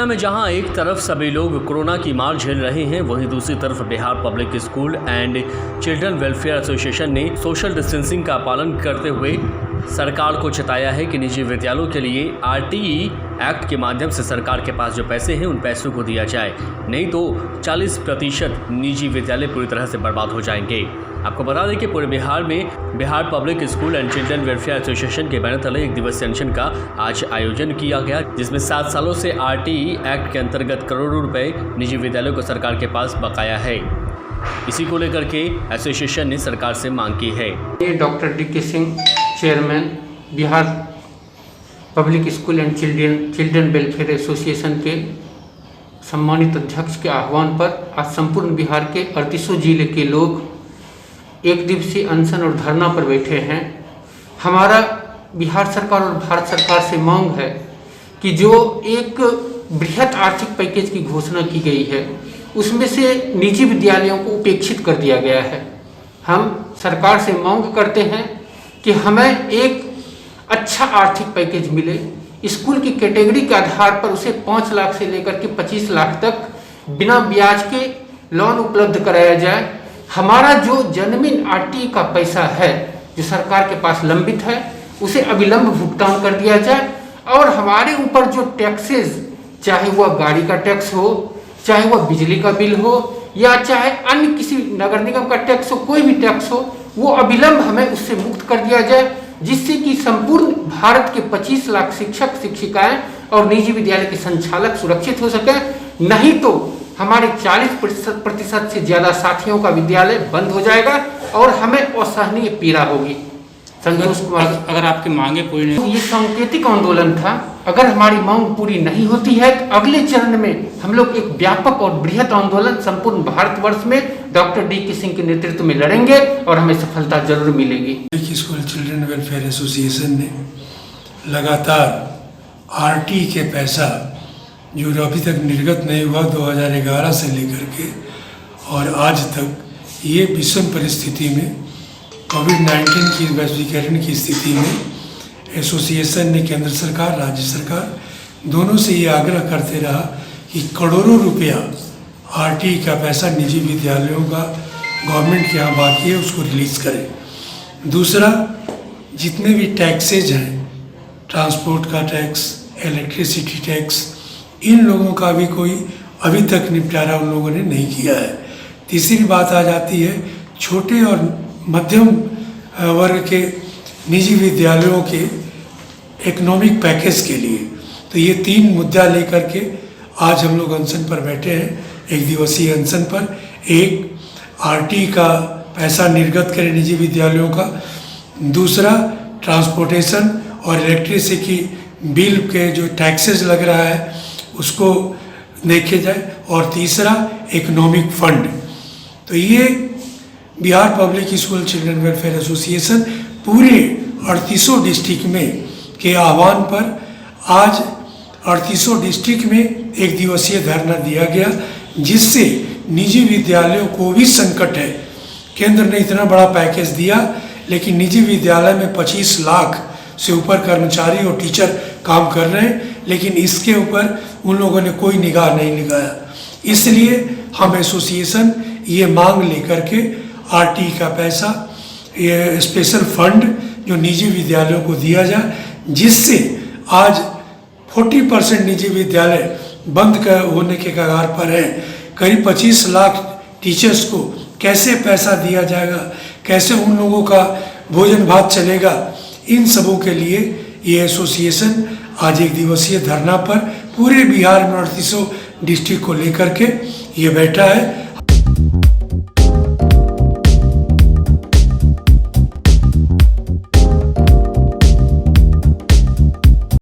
पटना में जहां एक तरफ सभी लोग कोरोना की मार झेल रहे हैं, वहीं दूसरी तरफ Bihar public school and children welfare association ने सोशल डिस्टेंसिंग का पालन करते हुए सरकार को चेताया है कि निजी विद्यालयों के लिए आरटीई एक्ट के माध्यम से सरकार के पास जो पैसे हैं उन पैसों को दिया जाए, नहीं तो 40% निजी विद्यालय पूरी तरह से बर्बाद हो जाएंगे। आपको बता दें कि पूरे बिहार में Bihar public school and children welfare association के बैनर तले एक दिवसीय अनशन का आज आयोजन किया गया, जिसमें 7 सालों से आरटीई एक्ट के अंतर्गत करोड़ों रुपए निजी विद्यालयों को सरकार के पास बकाया है। इसी को लेकर के एसोसिएशन ने सरकार से मांग की है। Doctor DK. Singh, chairman Bihar public school and children welfare association के सम्मानित अध्यक्ष के आह्वान पर आज संपूर्ण बिहार के 38 जिले के लोग एक दिवसीय अनशन और धरना पर बैठे हैं। हमारा बिहार सरकार और भारत सरकार से मांग है कि जो एक बृहत आर्थिक पैकेज की घोषणा की गई है उसमें से निजी विद्यालयों को उपेक्षित कर दिया गया है। हम सरकार से मांग करते हैं कि हमें एक अच्छा आर्थिक पैकेज मिले, स्कूल की कैटेगरी के आधार पर उसे 5 लाख से लेकर के 25 लाख तक बिना ब्याज के लोन उपलब्ध कराया जाए। हमारा जो जन्मदिन आरटीई का पैसा है जो सरकार के पास लंबित है उसे अविलंब भुगतान कर दिया जाए और हमारे ऊपर जो टैक्सेस, चाहे वह गाड़ी का टैक्स हो, चाहे वह बिजली का बिल हो या चाहे अन्य किसी नगर निगम का टैक्स हो, कोई भी टैक्स हो, वो अविलंब हमें उससे मुक्त कर दिया जाए, जिससे कि संपूर्ण भारत के 25 लाख शिक्षक शिक्षिकाएं और निजी विद्यालय के संचालक सुरक्षित हो सके। नहीं तो हमारे 40% से ज्यादा साथियों का विद्यालय बंद हो जाएगा और हमें असहनीय पीड़ा होगी। संतोष कुमार, अगर आपकी मांगे पूरी नहीं, तो ये सांकेतिक आंदोलन था। अगर हमारी मांग पूरी नहीं होती है तो अगले चरण में हम लोग एक व्यापक और बृहत आंदोलन संपूर्ण भारतवर्ष में डॉक्टर डी.के. सिंह के नेतृत्व में लड़ेंगे और हमें सफलता जरूर मिलेगी। स्कूल चिल्ड्रन वेलफेयर एसोसिएशन ने लगातार आरटीई के पैसा जो अभी तक निर्गत नहीं हुआ 2011 से लेकर के और आज तक, ये विषम परिस्थिति में कोविड-19 की वैश्वीकरण की स्थिति में एसोसिएशन ने केंद्र सरकार, राज्य सरकार दोनों से ये आग्रह करते रहा कि करोड़ों रुपया आरटीई का पैसा निजी विद्यालयों का गवर्नमेंट के यहाँ बाकी है उसको रिलीज करें। दूसरा, जितने भी टैक्सेज हैं, ट्रांसपोर्ट का टैक्स, इलेक्ट्रिसिटी टैक्स, इन लोगों का भी कोई अभी तक निपटारा उन लोगों ने नहीं किया है। तीसरी बात आ जाती है छोटे और मध्यम वर्ग के निजी विद्यालयों के इकोनॉमिक पैकेज के लिए। तो ये 3 मुद्दा लेकर के आज हम लोग अनशन पर बैठे हैं, एक दिवसीय अनशन पर। एक, आरटीई का पैसा निर्गत करें निजी विद्यालयों का। दूसरा, ट्रांसपोर्टेशन और इलेक्ट्रिसिटी बिल के जो टैक्सेस लग रहा है उसको देखे जाए। और तीसरा, इकोनॉमिक फंड। तो ये Bihar public school children welfare association पूरे 38 डिस्ट्रिक्ट में के आह्वान पर आज 38 डिस्ट्रिक्ट में एक दिवसीय धरना दिया गया, जिससे निजी विद्यालयों को भी संकट है। केंद्र ने इतना बड़ा पैकेज दिया लेकिन निजी विद्यालय में 25 लाख से ऊपर कर्मचारी और टीचर काम कर रहे हैं, लेकिन इसके ऊपर उन लोगों ने कोई निगाह नहीं लगाया। इसलिए हम एसोसिएशन ये मांग लेकर के आरटीई का पैसा, ये स्पेशल फंड जो निजी विद्यालयों को दिया जाए, जिससे आज 40% निजी विद्यालय बंद होने के कगार पर है। करीब 25 लाख टीचर्स को कैसे पैसा दिया जाएगा, कैसे उन लोगों का भोजन भात चलेगा, इन सबों के लिए ये एसोसिएशन आज एक दिवसीय धरना पर पूरे बिहार में 38 डिस्ट्रिक्ट को लेकर के ये बैठा है।